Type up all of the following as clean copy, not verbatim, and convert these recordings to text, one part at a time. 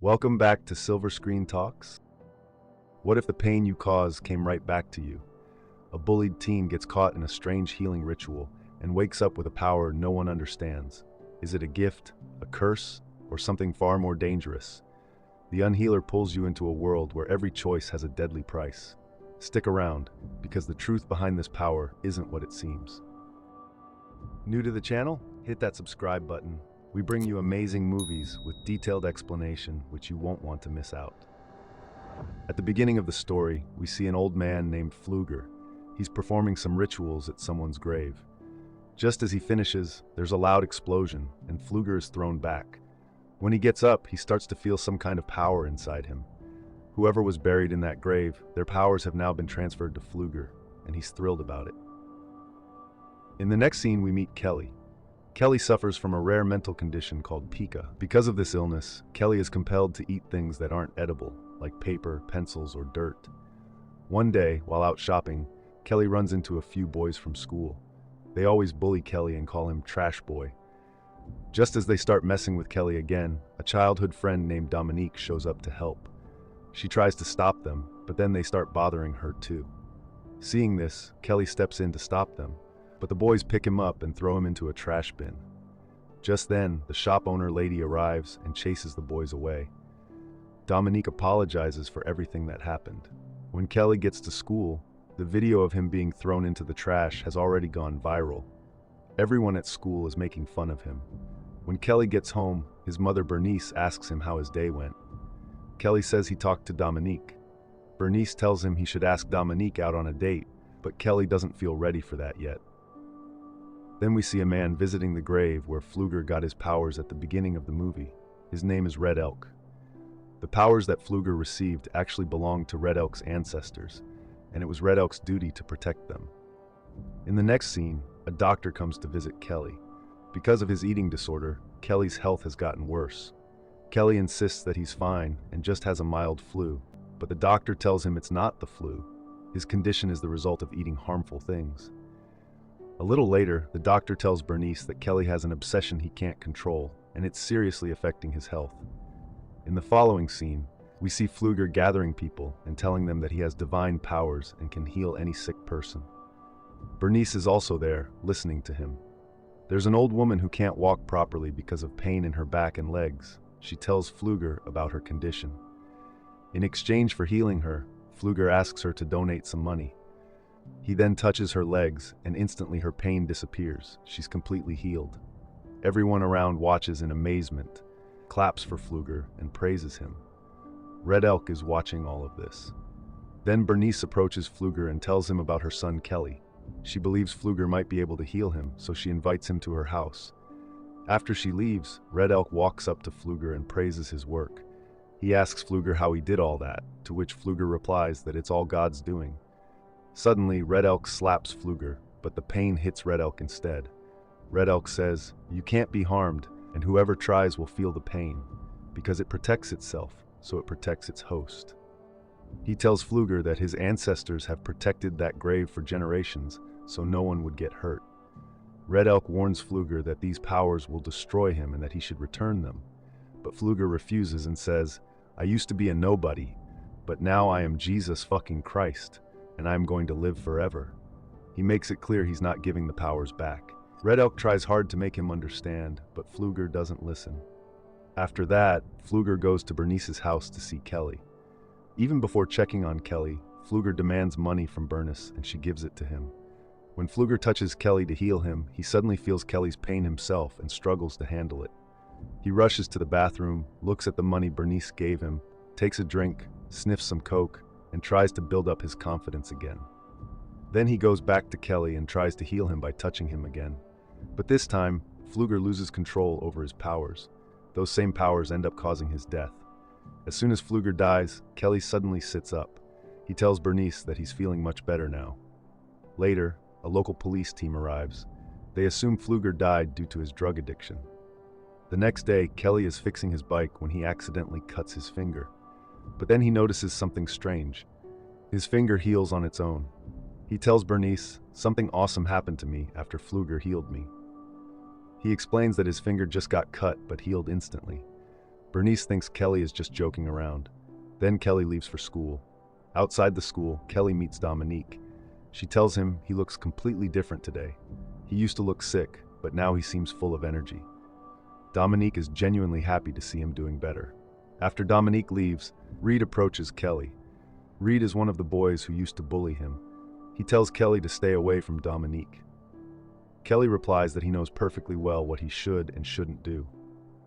Welcome back to Silver Screen Talks. What if the pain you caused came right back to you? A bullied teen gets caught in a strange healing ritual and wakes up with a power no one understands. Is it a gift, a curse, or something far more dangerous? The Unhealer pulls you into a world where every choice has a deadly price. Stick around, because the truth behind this power isn't what it seems. New to the channel? Hit that subscribe button. We bring you amazing movies with detailed explanation which you won't want to miss out. At the beginning of the story, we see an old man named Pflueger. He's performing some rituals at someone's grave. Just as he finishes, there's a loud explosion, and Pflueger is thrown back. When he gets up, he starts to feel some kind of power inside him. Whoever was buried in that grave, their powers have now been transferred to Pflueger, and he's thrilled about it. In the next scene, we meet Kelly. Kelly suffers from a rare mental condition called Pica. Because of this illness, Kelly is compelled to eat things that aren't edible, like paper, pencils, or dirt. One day, while out shopping, Kelly runs into a few boys from school. They always bully Kelly and call him Trash Boy. Just as they start messing with Kelly again, a childhood friend named Dominique shows up to help. She tries to stop them, but then they start bothering her too. Seeing this, Kelly steps in to stop them, but the boys pick him up and throw him into a trash bin. Just then, the shop owner lady arrives and chases the boys away. Dominique apologizes for everything that happened. When Kelly gets to school, the video of him being thrown into the trash has already gone viral. Everyone at school is making fun of him. When Kelly gets home, his mother Bernice asks him how his day went. Kelly says he talked to Dominique. Bernice tells him he should ask Dominique out on a date, but Kelly doesn't feel ready for that yet. Then we see a man visiting the grave where Pflueger got his powers at the beginning of the movie. His name is Red Elk. The powers that Pflueger received actually belonged to Red Elk's ancestors, and it was Red Elk's duty to protect them. In the next scene, a doctor comes to visit Kelly. Because of his eating disorder, Kelly's health has gotten worse. Kelly insists that he's fine and just has a mild flu, but the doctor tells him it's not the flu. His condition is the result of eating harmful things. A little later, the doctor tells Bernice that Kelly has an obsession he can't control, and it's seriously affecting his health. In the following scene, we see Pflueger gathering people and telling them that he has divine powers and can heal any sick person. Bernice is also there, listening to him. There's an old woman who can't walk properly because of pain in her back and legs. She tells Pflueger about her condition. In exchange for healing her, Pflueger asks her to donate some money. He then touches her legs, and instantly her pain disappears. She's completely healed. Everyone around watches in amazement, claps for Pflueger, and praises him. Red Elk is watching all of this. Then Bernice approaches Pflueger and tells him about her son Kelly. She believes Pflueger might be able to heal him, so she invites him to her house. After she leaves, Red Elk walks up to Pflueger and praises his work. He asks Pflueger how he did all that, to which Pflueger replies that it's all God's doing. Suddenly, Red Elk slaps Pflueger, but the pain hits Red Elk instead. Red Elk says, "You can't be harmed, and whoever tries will feel the pain, because it protects itself, so it protects its host." He tells Pflueger that his ancestors have protected that grave for generations, so no one would get hurt. Red Elk warns Pflueger that these powers will destroy him and that he should return them. But Pflueger refuses and says, "I used to be a nobody, but now I am Jesus fucking Christ, and I am going to live forever." He makes it clear he's not giving the powers back. Red Elk tries hard to make him understand, but Pflueger doesn't listen. After that, Pflueger goes to Bernice's house to see Kelly. Even before checking on Kelly, Pflueger demands money from Bernice, and she gives it to him. When Pflueger touches Kelly to heal him, he suddenly feels Kelly's pain himself and struggles to handle it. He rushes to the bathroom, looks at the money Bernice gave him, takes a drink, sniffs some coke, and tries to build up his confidence again. Then he goes back to Kelly and tries to heal him by touching him again. But this time, Pflueger loses control over his powers. Those same powers end up causing his death. As soon as Pflueger dies, Kelly suddenly sits up. He tells Bernice that he's feeling much better now. Later, a local police team arrives. They assume Pflueger died due to his drug addiction. The next day, Kelly is fixing his bike when he accidentally cuts his finger. But then he notices something strange. His finger heals on its own. He tells Bernice, "Something awesome happened to me after Pflueger healed me." He explains that his finger just got cut but healed instantly. Bernice thinks Kelly is just joking around. Then Kelly leaves for school. Outside the school, Kelly meets Dominique. She tells him he looks completely different today. He used to look sick, but now he seems full of energy. Dominique is genuinely happy to see him doing better. After Dominique leaves, Reed approaches Kelly. Reed is one of the boys who used to bully him. He tells Kelly to stay away from Dominique. Kelly replies that he knows perfectly well what he should and shouldn't do.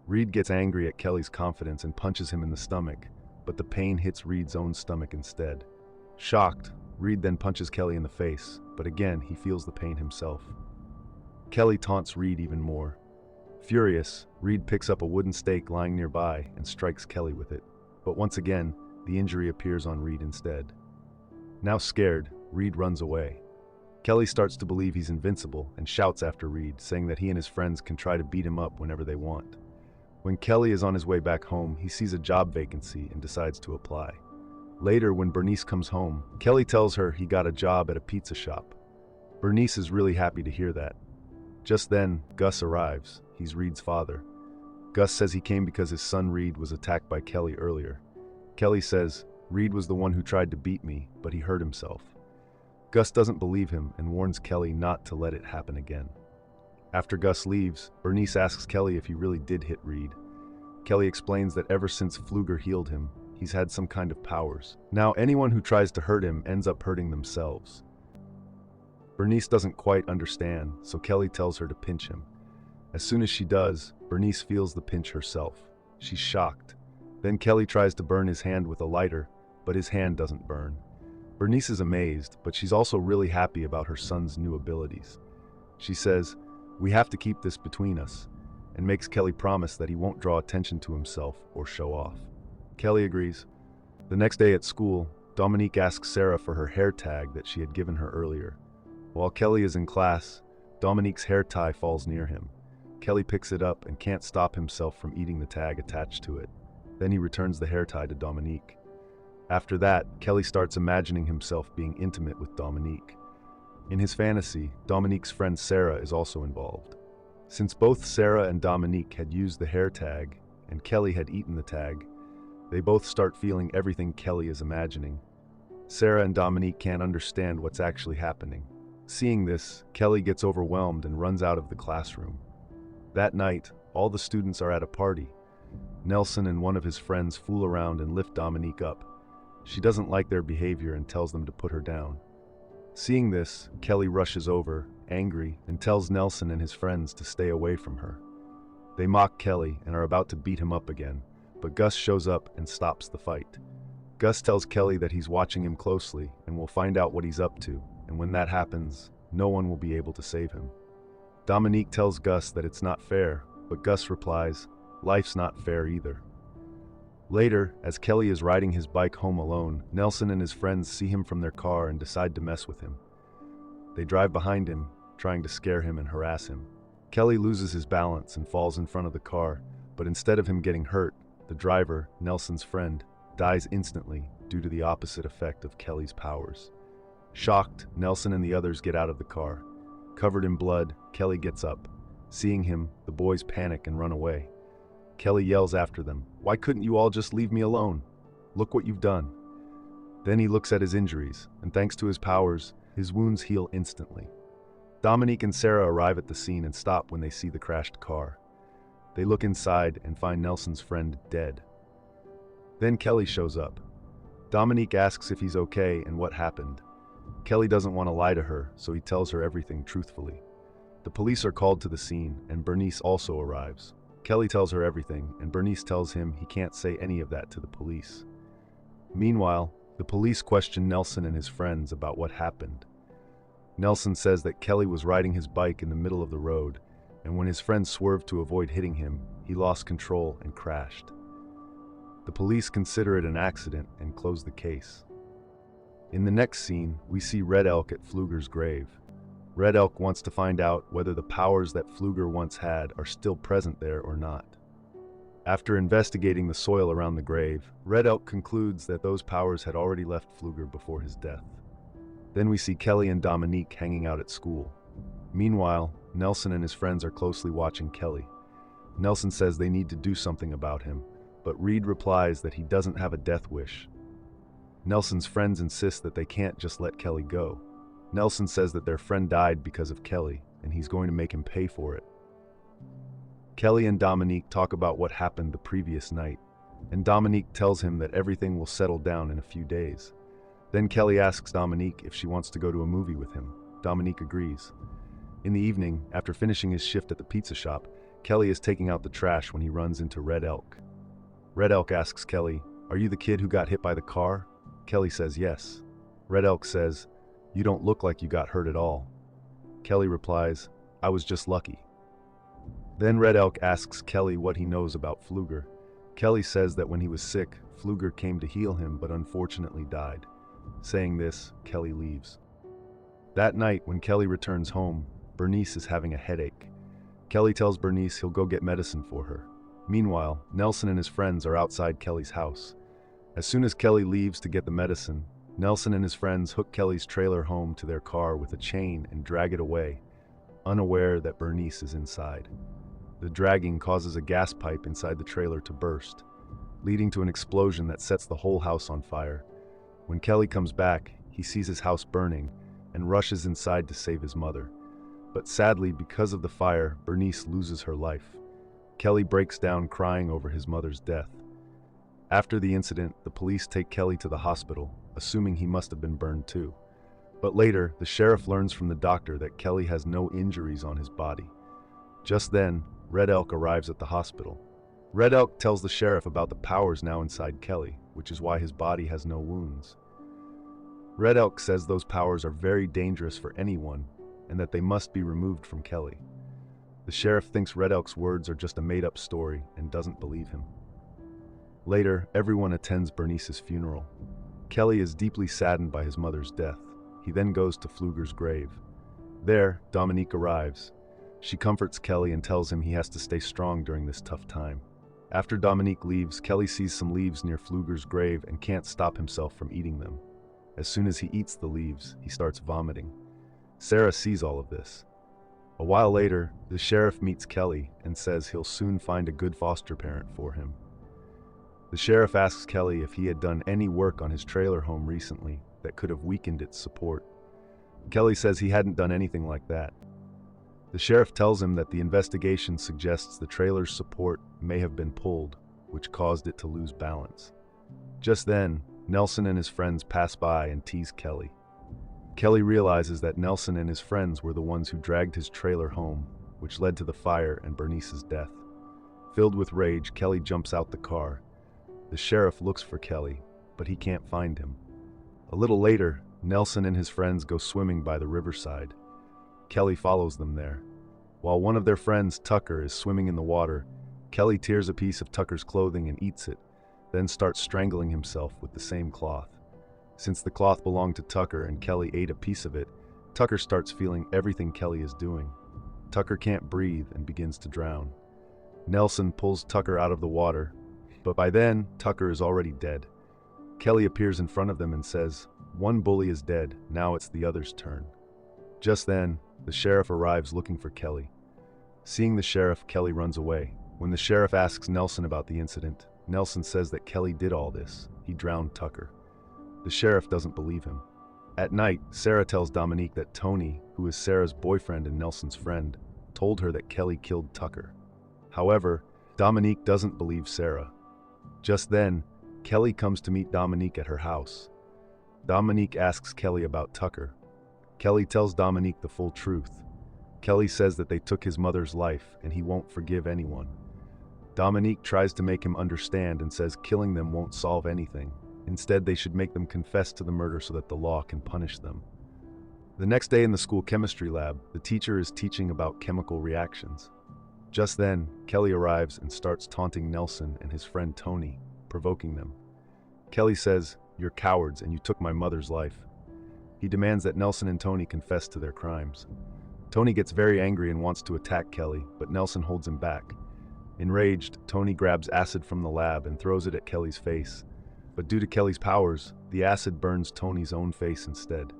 Reed gets angry at Kelly's confidence and punches him in the stomach, but the pain hits Reed's own stomach instead. Shocked, Reed then punches Kelly in the face, but again he feels the pain himself. Kelly taunts Reed even more. Furious, Reed picks up a wooden stake lying nearby and strikes Kelly with it, but once again, the injury appears on Reed instead. Now scared, Reed runs away. Kelly starts to believe he's invincible and shouts after Reed, saying that he and his friends can try to beat him up whenever they want. When Kelly is on his way back home, he sees a job vacancy and decides to apply. Later, when Bernice comes home, Kelly tells her he got a job at a pizza shop. Bernice is really happy to hear that. Just then, Gus arrives. He's Reed's father. Gus says he came because his son Reed was attacked by Kelly earlier. Kelly says, "Reed was the one who tried to beat me, but he hurt himself." Gus doesn't believe him and warns Kelly not to let it happen again. After Gus leaves, Bernice asks Kelly if he really did hit Reed. Kelly explains that ever since Pflueger healed him, he's had some kind of powers. Now anyone who tries to hurt him ends up hurting themselves. Bernice doesn't quite understand, so Kelly tells her to pinch him. As soon as she does, Bernice feels the pinch herself. She's shocked. Then Kelly tries to burn his hand with a lighter, but his hand doesn't burn. Bernice is amazed, but she's also really happy about her son's new abilities. She says, "We have to keep this between us," and makes Kelly promise that he won't draw attention to himself or show off. Kelly agrees. The next day at school, Dominique asks Sarah for her hair tag that she had given her earlier. While Kelly is in class, Dominique's hair tie falls near him. Kelly picks it up and can't stop himself from eating the tag attached to it. Then he returns the hair tie to Dominique. After that, Kelly starts imagining himself being intimate with Dominique. In his fantasy, Dominique's friend Sarah is also involved. Since both Sarah and Dominique had used the hair tag, and Kelly had eaten the tag, they both start feeling everything Kelly is imagining. Sarah and Dominique can't understand what's actually happening. Seeing this, Kelly gets overwhelmed and runs out of the classroom. That night, all the students are at a party. Nelson and one of his friends fool around and lift Dominique up. She doesn't like their behavior and tells them to put her down. Seeing this, Kelly rushes over, angry, and tells Nelson and his friends to stay away from her. They mock Kelly and are about to beat him up again, but Gus shows up and stops the fight. Gus tells Kelly that he's watching him closely and will find out what he's up to, and when that happens, no one will be able to save him. Dominique tells Gus that it's not fair, but Gus replies, "Life's not fair either." Later, as Kelly is riding his bike home alone, Nelson and his friends see him from their car and decide to mess with him. They drive behind him, trying to scare him and harass him. Kelly loses his balance and falls in front of the car, but instead of him getting hurt, the driver, Nelson's friend, dies instantly due to the opposite effect of Kelly's powers. Shocked, Nelson and the others get out of the car. Covered in blood, Kelly gets up. Seeing him, the boys panic and run away. Kelly yells after them, "Why couldn't you all just leave me alone? Look what you've done." Then he looks at his injuries, and thanks to his powers, his wounds heal instantly. Dominique and Sarah arrive at the scene and stop when they see the crashed car. They look inside and find Nelson's friend dead. Then Kelly shows up. Dominique asks if he's okay and what happened. Kelly doesn't want to lie to her, so he tells her everything truthfully. The police are called to the scene, and Bernice also arrives. Kelly tells her everything, and Bernice tells him he can't say any of that to the police. Meanwhile, the police question Nelson and his friends about what happened. Nelson says that Kelly was riding his bike in the middle of the road, and when his friends swerved to avoid hitting him, he lost control and crashed. The police consider it an accident and close the case. In the next scene, we see Red Elk at Pflueger's grave. Red Elk wants to find out whether the powers that Pflueger once had are still present there or not. After investigating the soil around the grave, Red Elk concludes that those powers had already left Pflueger before his death. Then we see Kelly and Dominique hanging out at school. Meanwhile, Nelson and his friends are closely watching Kelly. Nelson says they need to do something about him, but Reed replies that he doesn't have a death wish. Nelson's friends insist that they can't just let Kelly go. Nelson says that their friend died because of Kelly, and he's going to make him pay for it. Kelly and Dominique talk about what happened the previous night, and Dominique tells him that everything will settle down in a few days. Then Kelly asks Dominique if she wants to go to a movie with him. Dominique agrees. In the evening, after finishing his shift at the pizza shop, Kelly is taking out the trash when he runs into Red Elk. Red Elk asks Kelly, "Are you the kid who got hit by the car?" Kelly says yes. Red Elk says, "You don't look like you got hurt at all." Kelly replies, "I was just lucky." Then Red Elk asks Kelly what he knows about Pflueger. Kelly says that when he was sick, Pflueger came to heal him but unfortunately died. Saying this, Kelly leaves. That night, when Kelly returns home, Bernice is having a headache. Kelly tells Bernice he'll go get medicine for her. Meanwhile, Nelson and his friends are outside Kelly's house. As soon as Kelly leaves to get the medicine, Nelson and his friends hook Kelly's trailer home to their car with a chain and drag it away, unaware that Bernice is inside. The dragging causes a gas pipe inside the trailer to burst, leading to an explosion that sets the whole house on fire. When Kelly comes back, he sees his house burning and rushes inside to save his mother. But sadly, because of the fire, Bernice loses her life. Kelly breaks down crying over his mother's death. After the incident, the police take Kelly to the hospital, assuming he must have been burned too. But later, the sheriff learns from the doctor that Kelly has no injuries on his body. Just then, Red Elk arrives at the hospital. Red Elk tells the sheriff about the powers now inside Kelly, which is why his body has no wounds. Red Elk says those powers are very dangerous for anyone, and that they must be removed from Kelly. The sheriff thinks Red Elk's words are just a made-up story and doesn't believe him. Later, everyone attends Bernice's funeral. Kelly is deeply saddened by his mother's death. He then goes to Pflueger's grave. There, Dominique arrives. She comforts Kelly and tells him he has to stay strong during this tough time. After Dominique leaves, Kelly sees some leaves near Pflueger's grave and can't stop himself from eating them. As soon as he eats the leaves, he starts vomiting. Sarah sees all of this. A while later, the sheriff meets Kelly and says he'll soon find a good foster parent for him. The sheriff asks Kelly if he had done any work on his trailer home recently that could have weakened its support. Kelly says he hadn't done anything like that. The sheriff tells him that the investigation suggests the trailer's support may have been pulled, which caused it to lose balance. Just then, Nelson and his friends pass by and tease Kelly. Kelly realizes that Nelson and his friends were the ones who dragged his trailer home, which led to the fire and Bernice's death. Filled with rage, Kelly jumps out the car. The sheriff looks for Kelly, but he can't find him. A little later, Nelson and his friends go swimming by the riverside. Kelly follows them there. While one of their friends, Tucker, is swimming in the water, Kelly tears a piece of Tucker's clothing and eats it, then starts strangling himself with the same cloth. Since the cloth belonged to Tucker and Kelly ate a piece of it, Tucker starts feeling everything Kelly is doing. Tucker can't breathe and begins to drown. Nelson pulls Tucker out of the water, but by then, Tucker is already dead. Kelly appears in front of them and says, "One bully is dead, now it's the other's turn." Just then, the sheriff arrives looking for Kelly. Seeing the sheriff, Kelly runs away. When the sheriff asks Nelson about the incident, Nelson says that Kelly did all this. He drowned Tucker. The sheriff doesn't believe him. At night, Sarah tells Dominique that Tony, who is Sarah's boyfriend and Nelson's friend, told her that Kelly killed Tucker. However, Dominique doesn't believe Sarah. Just then, Kelly comes to meet Dominique at her house. Dominique asks Kelly about Tucker. Kelly tells Dominique the full truth. Kelly says that they took his mother's life and he won't forgive anyone. Dominique tries to make him understand and says killing them won't solve anything. Instead, they should make them confess to the murder so that the law can punish them. The next day in the school chemistry lab, the teacher is teaching about chemical reactions. Just then, Kelly arrives and starts taunting Nelson and his friend Tony, provoking them. Kelly says, "You're cowards and you took my mother's life." He demands that Nelson and Tony confess to their crimes. Tony gets very angry and wants to attack Kelly, but Nelson holds him back. Enraged, Tony grabs acid from the lab and throws it at Kelly's face. But due to Kelly's powers, the acid burns Tony's own face instead.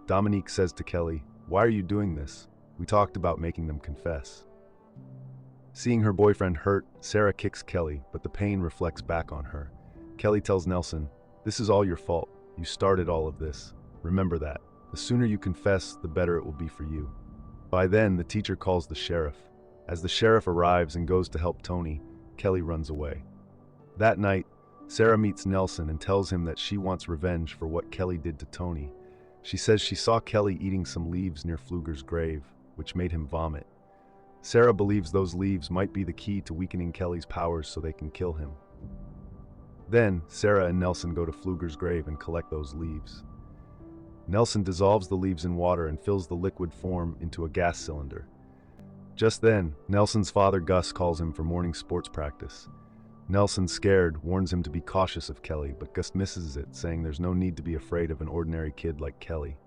Dominique says to Kelly, "Why are you doing this? We talked about making them confess." Seeing her boyfriend hurt, Sarah kicks Kelly, but the pain reflects back on her. Kelly tells Nelson, "This is all your fault. You started all of this. Remember that. The sooner you confess, the better it will be for you." By then, the teacher calls the sheriff. As the sheriff arrives and goes to help Tony, Kelly runs away. That night, Sarah meets Nelson and tells him that she wants revenge for what Kelly did to Tony. She says she saw Kelly eating some leaves near Pflueger's grave, which made him vomit. Sarah believes those leaves might be the key to weakening Kelly's powers so they can kill him. Then, Sarah and Nelson go to Pflueger's grave and collect those leaves. Nelson dissolves the leaves in water and fills the liquid form into a gas cylinder. Just then, Nelson's father Gus calls him for morning sports practice. Nelson, scared, warns him to be cautious of Kelly, but Gus misses it, saying there's no need to be afraid of an ordinary kid like Kelly.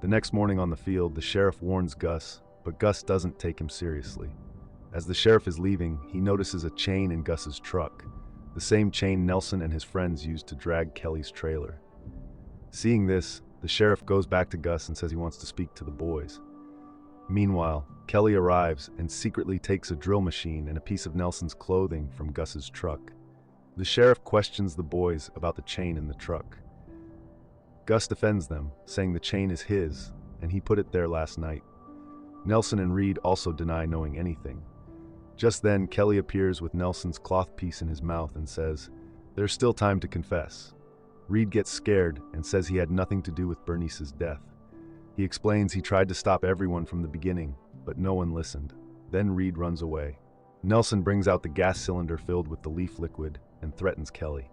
The next morning on the field, the sheriff warns Gus, but Gus doesn't take him seriously. As the sheriff is leaving, he notices a chain in Gus's truck, the same chain Nelson and his friends used to drag Kelly's trailer. Seeing this, the sheriff goes back to Gus and says he wants to speak to the boys. Meanwhile, Kelly arrives and secretly takes a drill machine and a piece of Nelson's clothing from Gus's truck. The sheriff questions the boys about the chain in the truck. Gus defends them, saying the chain is his, and he put it there last night. Nelson and Reed also deny knowing anything. Just then, Kelly appears with Nelson's cloth piece in his mouth and says, "There's still time to confess." Reed gets scared and says he had nothing to do with Bernice's death. He explains he tried to stop everyone from the beginning, but no one listened. Then Reed runs away. Nelson brings out the gas cylinder filled with the leaf liquid and threatens Kelly.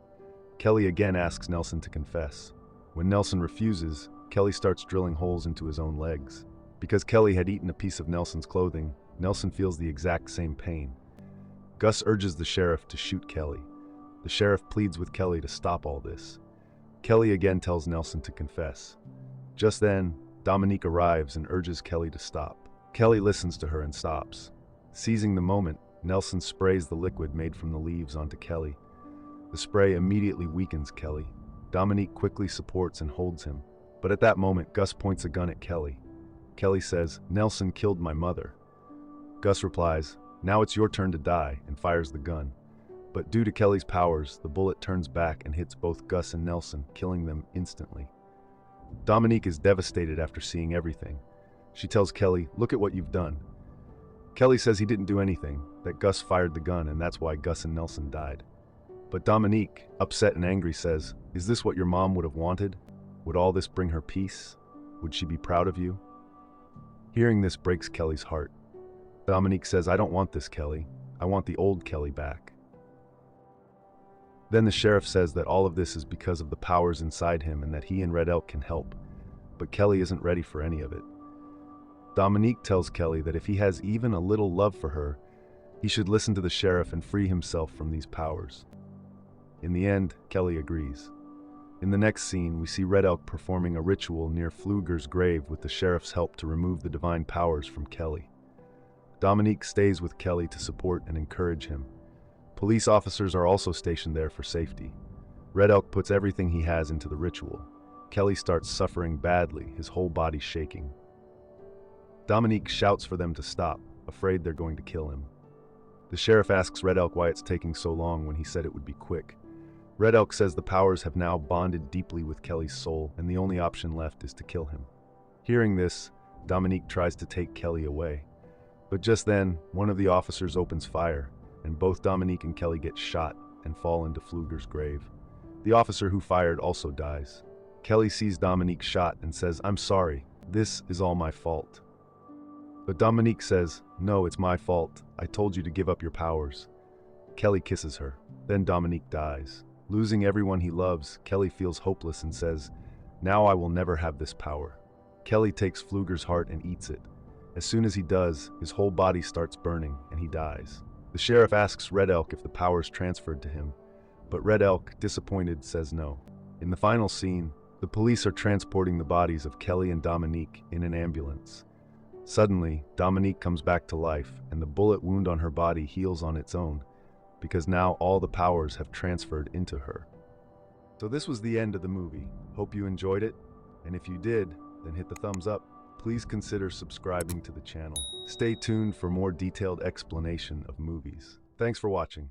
Kelly again asks Nelson to confess. When Nelson refuses, Kelly starts drilling holes into his own legs. Because Kelly had eaten a piece of Nelson's clothing, Nelson feels the exact same pain. Gus urges the sheriff to shoot Kelly. The sheriff pleads with Kelly to stop all this. Kelly again tells Nelson to confess. Just then, Dominique arrives and urges Kelly to stop. Kelly listens to her and stops. Seizing the moment, Nelson sprays the liquid made from the leaves onto Kelly. The spray immediately weakens Kelly. Dominique quickly supports and holds him. But at that moment, Gus points a gun at Kelly. Kelly says, "Nelson killed my mother." Gus replies, "Now it's your turn to die," and fires the gun. But due to Kelly's powers, the bullet turns back and hits both Gus and Nelson, killing them instantly. Dominique is devastated after seeing everything. She tells Kelly, "Look at what you've done." Kelly says he didn't do anything, that Gus fired the gun and that's why Gus and Nelson died. But Dominique, upset and angry, says, "Is this what your mom would have wanted? Would all this bring her peace? Would she be proud of you?" Hearing this breaks Kelly's heart. Dominique says, "I don't want this, Kelly. I want the old Kelly back." Then the sheriff says that all of this is because of the powers inside him and that he and Red Elk can help. But Kelly isn't ready for any of it. Dominique tells Kelly that if he has even a little love for her, he should listen to the sheriff and free himself from these powers. In the end, Kelly agrees. In the next scene, we see Red Elk performing a ritual near Pflueger's grave with the sheriff's help to remove the divine powers from Kelly. Dominique stays with Kelly to support and encourage him. Police officers are also stationed there for safety. Red Elk puts everything he has into the ritual. Kelly starts suffering badly, his whole body shaking. Dominique shouts for them to stop, afraid they're going to kill him. The sheriff asks Red Elk why it's taking so long when he said it would be quick. Red Elk says the powers have now bonded deeply with Kelly's soul, and the only option left is to kill him. Hearing this, Dominique tries to take Kelly away. But just then, one of the officers opens fire, and both Dominique and Kelly get shot and fall into Pflueger's grave. The officer who fired also dies. Kelly sees Dominique shot and says, "I'm sorry, this is all my fault." But Dominique says, "No, it's my fault. I told you to give up your powers." Kelly kisses her. Then Dominique dies. Losing everyone he loves, Kelly feels hopeless and says, "Now I will never have this power." Kelly takes Pflueger's heart and eats it. As soon as he does, his whole body starts burning and he dies. The sheriff asks Red Elk if the powers transferred to him, but Red Elk, disappointed, says no. In the final scene, the police are transporting the bodies of Kelly and Dominique in an ambulance. Suddenly, Dominique comes back to life and the bullet wound on her body heals on its own, because now all the powers have transferred into her. So this was the end of the movie. Hope you enjoyed it, and if you did, then hit the thumbs up. please consider subscribing to the channel. Stay tuned for more detailed explanation of movies. Thanks for watching.